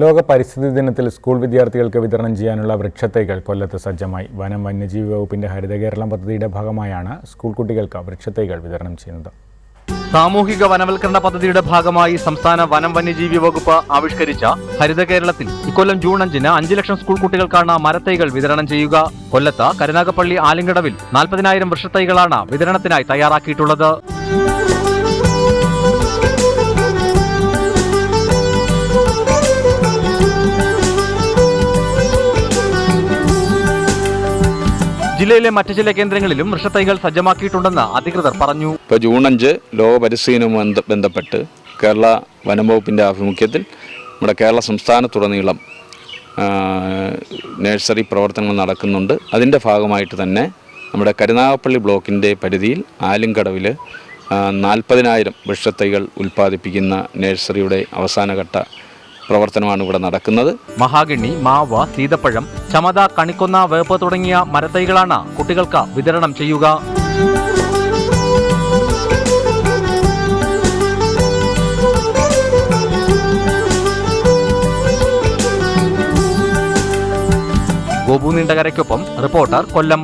ലോക പരിസ്ഥിതി ദിനത്തിൽ സ്കൂൾ വിദ്യാർത്ഥികൾക്ക് വിതരണം ചെയ്യാനുള്ള വൃക്ഷത്തൈകൾ കൊല്ലത്ത് സജ്ജമായി. വനം വന്യജീവി വകുപ്പിന്റെ ഹരിത കേരളം പദ്ധതിയുടെ ഭാഗമായാണ് സ്കൂൾ കുട്ടികൾക്ക് വൃക്ഷത്തൈകൾ വിതരണം ചെയ്യുന്നത്. സാമൂഹിക വനവൽക്കരണ പദ്ധതിയുടെ ഭാഗമായി സംസ്ഥാന വനം വന്യജീവി വകുപ്പ് ആവിഷ്കരിച്ച ഹരിത കേരളത്തിൽ ഇക്കൊല്ലം ജൂൺ 5-ന് 5 ലക്ഷം സ്കൂൾ കുട്ടികൾക്കാണ് മരത്തൈകൾ വിതരണം ചെയ്യുക. കൊല്ലത്ത് കരുനാഗപ്പള്ളി ആലിങ്കടവിൽ 40,000 വൃക്ഷത്തൈകളാണ് വിതരണത്തിനായി തയ്യാറാക്കിയിട്ടുള്ളത്. ജില്ലയിലെ മറ്റു ചില കേന്ദ്രങ്ങളിലും വൃക്ഷത്തൈകൾ സജ്ജമാക്കിയിട്ടുണ്ടെന്ന് അധികൃതർ പറഞ്ഞു. ഇപ്പോൾ ജൂൺ 5 ലോക പരിസ്ഥിതിയുമായി ബന്ധപ്പെട്ട് കേരള വനം വകുപ്പിൻ്റെ ആഭിമുഖ്യത്തിൽ നമ്മുടെ കേരള സംസ്ഥാനത്തുടനീളം നഴ്സറി പ്രവർത്തനങ്ങൾ നടക്കുന്നുണ്ട്. അതിൻ്റെ ഭാഗമായിട്ട് തന്നെ നമ്മുടെ കരുനാഗപ്പള്ളി ബ്ലോക്കിൻ്റെ പരിധിയിൽ ആലിങ്കടവിൽ 40,000 വൃക്ഷത്തൈകൾ ഉൽപ്പാദിപ്പിക്കുന്ന നഴ്സറിയുടെ അവസാനഘട്ട പ്രവർത്തനമാണ് ഇവിടെ നടക്കുന്നത്. മഹാഗണി, മാവ്, സീതപ്പഴം, ചമത, കണിക്കൊന്ന, വേപ്പ് തുടങ്ങിയ മരത്തൈകളാണ് കുട്ടികൾക്ക് വിതരണം ചെയ്യുക. ഗോപു നീണ്ടകരയ്ക്കൊപ്പം റിപ്പോർട്ടർ കൊല്ലം.